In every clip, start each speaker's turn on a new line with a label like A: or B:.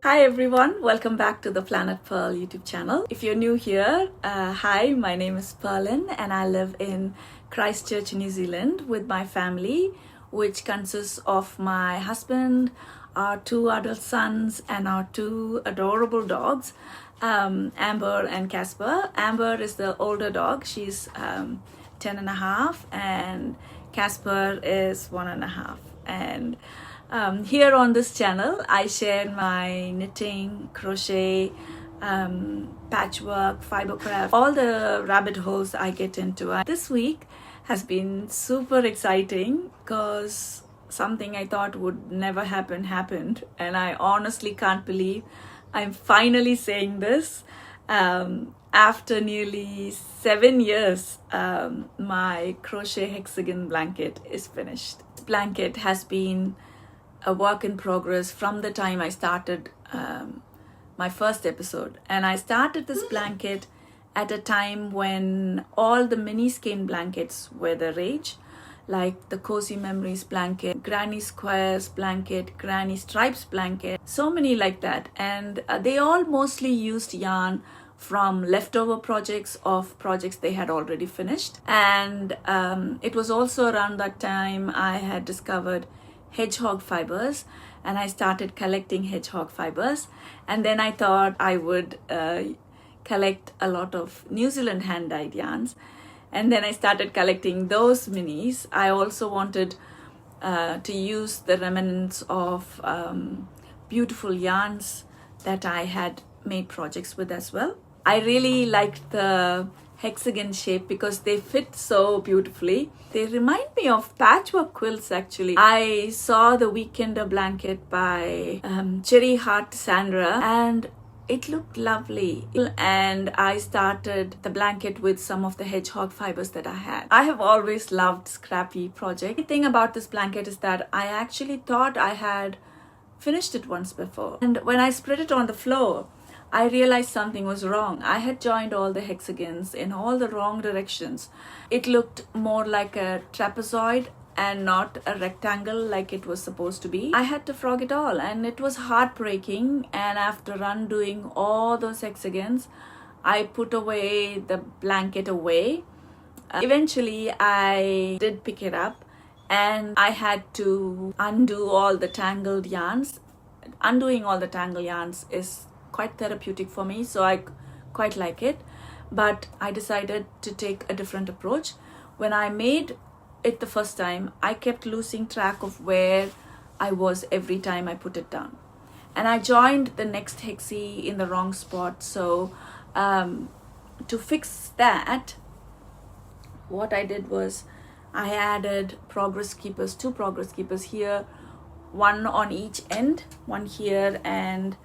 A: Hi everyone, welcome back to the Planet Pearl YouTube channel. If you're new here, hi, my name is Pearlin and I live in Christchurch, New Zealand with my family, which consists of my husband, our two adult sons and our two adorable dogs, Amber and Casper. Amber is the older dog, she's 10 and a half, and Casper is 1.5. And here on this channel, I share my knitting, crochet, patchwork, fibercraft, all the rabbit holes I get into. This week has been super exciting because something I thought would never happen happened, and I honestly can't believe I'm finally saying this. After nearly 7 years, my crochet hexagon blanket is finished. This blanket has been a work in progress from the time I started my first episode. And I started this blanket at a time when all the mini skein blankets were the rage, like the Cozy Memories blanket, Granny Squares blanket, Granny Stripes blanket, so many like that. And they all mostly used yarn from leftover projects of projects they had already finished. And it was also around that time I had discovered hedgehog fibers, and I started collecting hedgehog fibers. And then I thought I would collect a lot of New Zealand hand-dyed yarns, and then I started collecting those minis. I also wanted to use the remnants of beautiful yarns that I had made projects with as well. I really liked the hexagon shape because they fit so beautifully. They remind me of patchwork quilts actually. I saw the Weekender blanket by Cherry Heart Sandra and it looked lovely, and I started the blanket with some of the hedgehog fibers that I had. I have always loved scrappy projects. The thing about this blanket is that I actually thought I had finished it once before, and when I spread it on the floor I realized something was wrong. I had joined all the hexagons in all the wrong directions. It looked more like a trapezoid and not a rectangle like it was supposed to be. I had to frog it all and it was heartbreaking, and after undoing all those hexagons I put away the blanket away. Eventually I did pick it up and I had to undo all the tangled yarns. Undoing all the tangled yarns is quite therapeutic for me, so I quite like it, but I decided to take a different approach. When I made it the first time, I kept losing track of where I was every time I put it down, and I joined the next hexie in the wrong spot. So to fix that, what I did was I added progress keepers, 2 progress keepers here, one on each end, one here and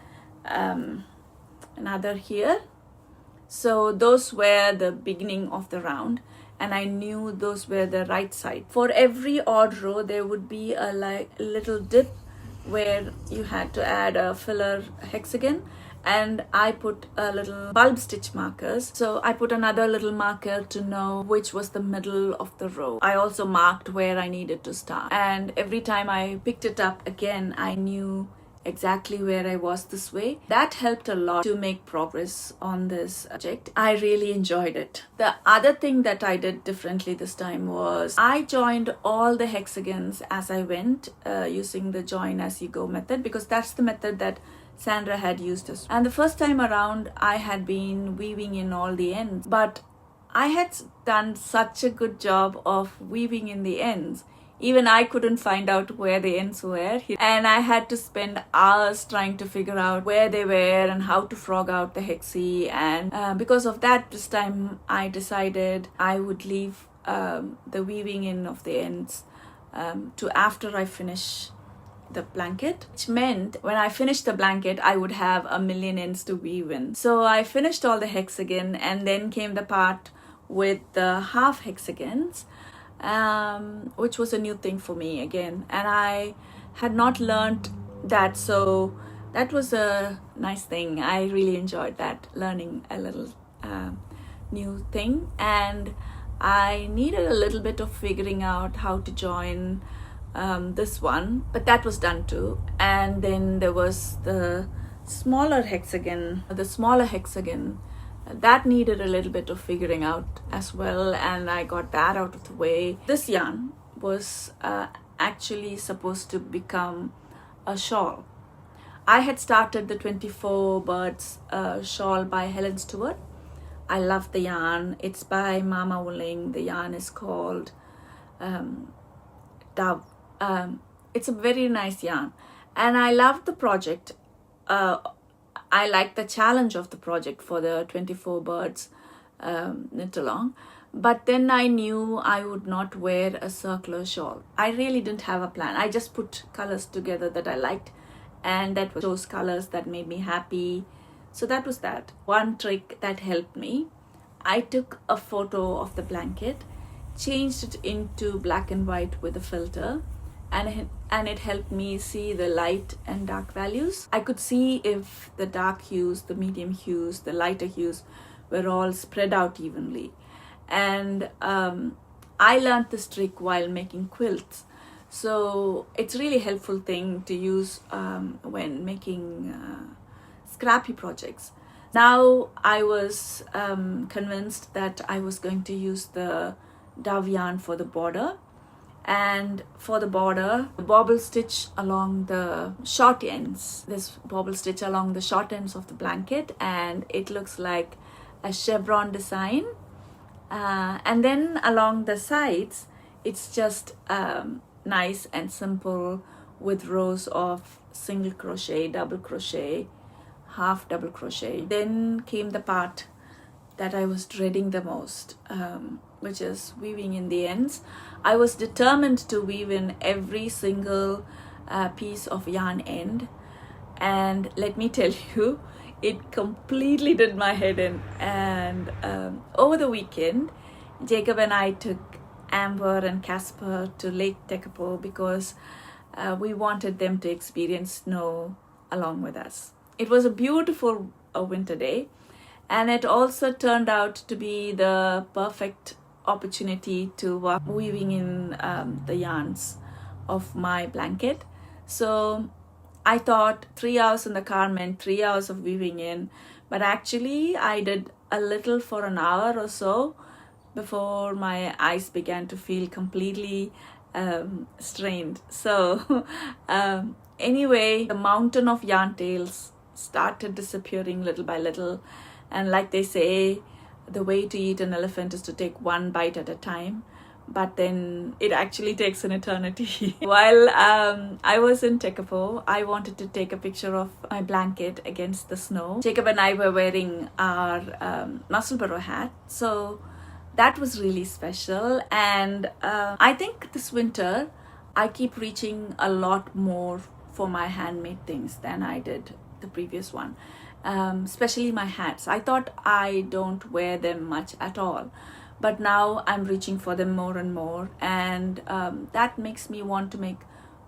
A: another here. So those were the beginning of the round, and I knew those were the right side. For every odd row there would be a little dip where you had to add a filler hexagon, and I put a little bulb stitch markers. So I put another little marker to know which was the middle of the row. I also marked where I needed to start, and every time I picked it up again I knew exactly where I was this way. That helped a lot to make progress on this project. I really enjoyed it. The other thing that I did differently this time was I joined all the hexagons as I went using the join as you go method, because that's the method that Sandra had used as well. And the first time around I had been weaving in all the ends, but I had done such a good job of weaving in the ends. Even I couldn't find out where the ends were, and I had to spend hours trying to figure out where they were and how to frog out the hexie. And because of that, this time I decided I would leave the weaving in of the ends to after I finish the blanket, which meant when I finished the blanket I would have a million ends to weave in. So I finished all the hexagon, and then came the part with the half hexagons, which was a new thing for me again, and I had not learned that, so that was a nice thing. I really enjoyed that, learning a little new thing, and I needed a little bit of figuring out how to join this one, but that was done too. And then there was the smaller hexagon, the smaller hexagon, that needed a little bit of figuring out as well, and I got that out of the way. This yarn was actually supposed to become a shawl. I had started the 24 birds shawl by Helen Stewart. I love the yarn. It's by Mama Wooling. The yarn is called Dove. It's a very nice yarn, and I loved the project. I liked the challenge of the project for the 24 birds knit along, but then I knew I would not wear a circular shawl. I really didn't have a plan. I just put colors together that I liked, and that was those colors that made me happy. So that was that. One trick that helped me, I took a photo of the blanket, changed it into black and white with a filter, and it helped me see the light and dark values. I could see if the dark hues, the medium hues, the lighter hues were all spread out evenly. And I learned this trick while making quilts. So it's really helpful thing to use when making scrappy projects. Now I was convinced that I was going to use the Dove yarn for the border. And for the border, the bobble stitch along the short ends. This bobble stitch along the short ends of the blanket, and it looks like a chevron design. And then along the sides, it's just nice and simple with rows of single crochet, double crochet, half double crochet. Then came the part that I was dreading the most, which is weaving in the ends. I was determined to weave in every single piece of yarn end, and let me tell you, it completely did my head in. And over the weekend, Jacob and I took Amber and Casper to Lake Tekapo because we wanted them to experience snow along with us. It was a beautiful winter day, and it also turned out to be the perfect opportunity to weaving in the yarns of my blanket. So I thought 3 hours in the car meant 3 hours of weaving in, but actually I did a little for an hour or so before my eyes began to feel completely strained. So anyway, the mountain of yarn tails started disappearing little by little, and like they say, the way to eat an elephant is to take one bite at a time, but then it actually takes an eternity. While I was in Tekapo, I wanted to take a picture of my blanket against the snow. Jacob and I were wearing our Musselburgh hat, so that was really special. And I think this winter I keep reaching a lot more for my handmade things than I did the previous one. Especially my hats. I thought I don't wear them much at all, but now I'm reaching for them more and more, and that makes me want to make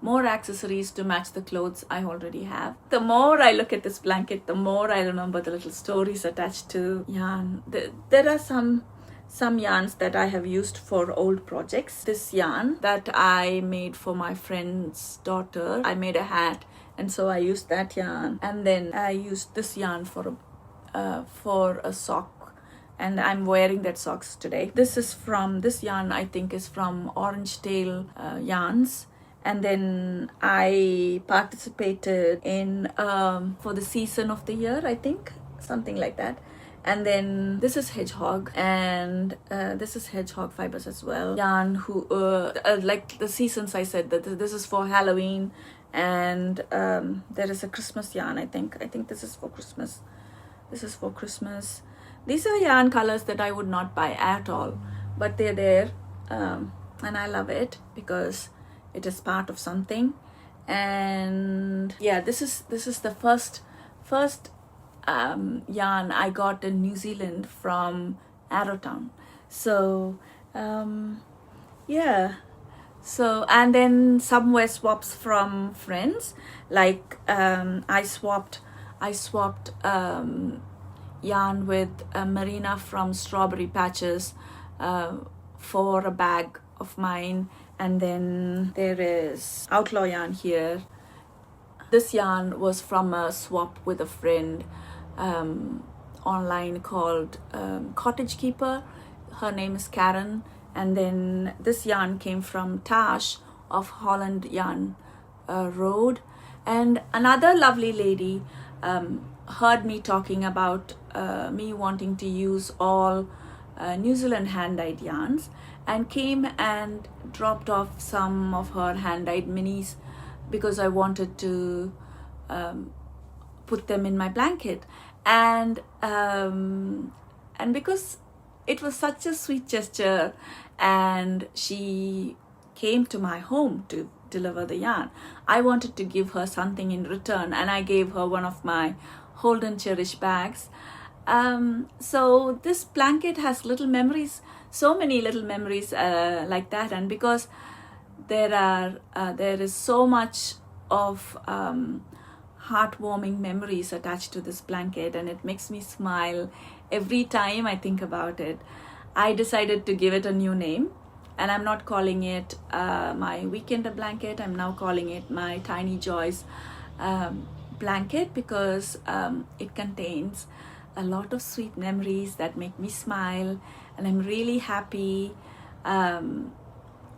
A: more accessories to match the clothes I already have. The more I look at this blanket, the more I remember the little stories attached to yarn. There are some yarns that I have used for old projects. This yarn that I made for my friend's daughter, I made a hat, and so I used that yarn, and then I used this yarn for a sock, and I'm wearing that socks today. This yarn I think is from Orange Tail Yarns, and then I participated in for the season of the year, I think, something like that. And then this is Hedgehog, and this is Hedgehog fibers as well. Yarn who like the seasons, I said that this is for Halloween, and there is a Christmas yarn. I think this is for Christmas. These are yarn colors that I would not buy at all, but they're there, and I love it because it is part of something. And yeah, this is the first yarn I got in New Zealand from Arrowtown. So yeah. So, and then some were swaps from friends, like I swapped yarn with Marina from Strawberry Patches for a bag of mine. And then there is Outlaw yarn here. This yarn was from a swap with a friend online called Cottage Keeper. Her name is Karen. And then this yarn came from Tash of Holland Yarn Road. And another lovely lady heard me talking about me wanting to use all New Zealand hand-dyed yarns, and came and dropped off some of her hand-dyed minis because I wanted to put them in my blanket. And because it was such a sweet gesture, and she came to my home to deliver the yarn, I wanted to give her something in return, and I gave her one of my hold and cherish bags. So this blanket has little memories, so many little memories like that. And because there is so much of heartwarming memories attached to this blanket, and it makes me smile every time I think about it, I decided to give it a new name. And I'm not calling it my weekender blanket. I'm now calling it my Tiny Joys blanket, because it contains a lot of sweet memories that make me smile, and I'm really happy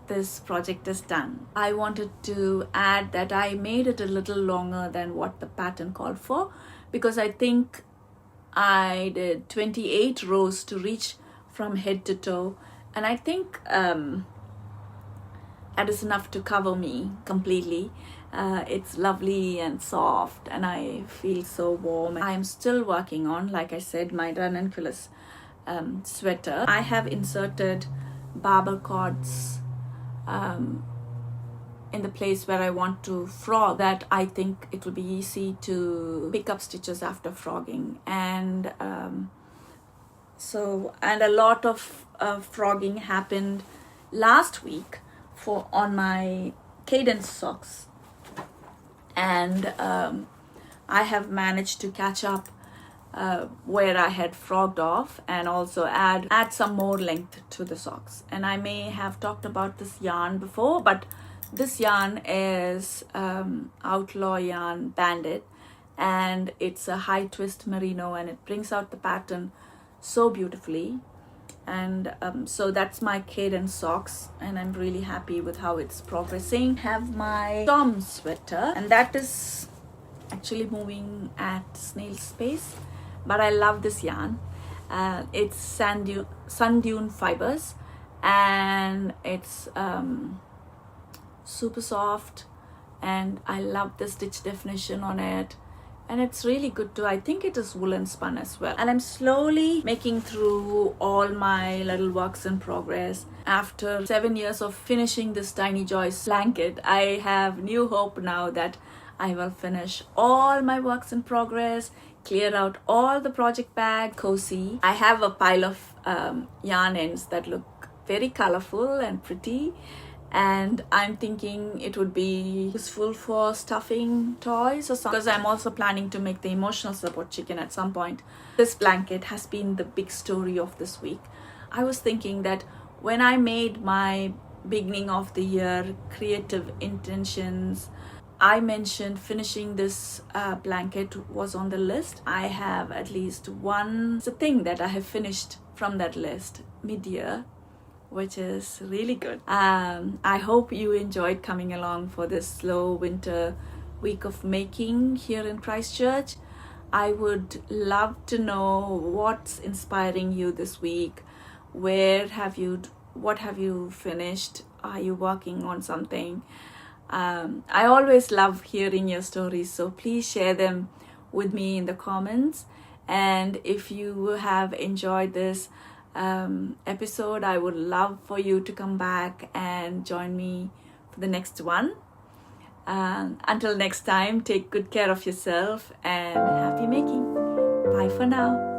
A: this project is done. I wanted to add that I made it a little longer than what the pattern called for, because I think I did 28 rows to reach from head to toe, and I think that is enough to cover me completely. It's lovely and soft, and I feel so warm. I am still working on, like I said, my Ranunculus sweater. I have inserted barber cords in the place where I want to frog, that I think it will be easy to pick up stitches after frogging. And and a lot of frogging happened last week on my Cadence Socks, and I have managed to catch up where I had frogged off, and also add some more length to the socks. And I may have talked about this yarn before, but this yarn is Outlaw Yarn Bandit, and it's a high twist merino, and it brings out the pattern so beautifully. And so that's my Cadence Socks, and I'm really happy with how it's progressing. I have my Tom sweater, and that is actually moving at snail's pace, but I love this yarn. It's sun dune fibers, and it's super soft, and I love the stitch definition on it, and it's really good too. I think it is woolen spun as well. And I'm slowly making through all my little works in progress. After 7 years of finishing this Tiny Joys blanket, I have new hope now that I will finish all my works in progress, clear out all the project bag, cozy. I have a pile of yarn ends that look very colorful and pretty, and I'm thinking it would be useful for stuffing toys or something, because I'm also planning to make the emotional support chicken at some point. This blanket has been the big story of this week. I was thinking that when I made my beginning of the year creative intentions, I mentioned finishing this blanket was on the list. I have at least one thing that I have finished from that list mid-year, which is really good. I hope you enjoyed coming along for this slow winter week of making here in Christchurch. I would love to know what's inspiring you this week. What have you finished? Are you working on something? I always love hearing your stories, so please share them with me in the comments. And if you have enjoyed this episode, I would love for you to come back and join me for the next one. Until next time, take good care of yourself and happy making. Bye for now.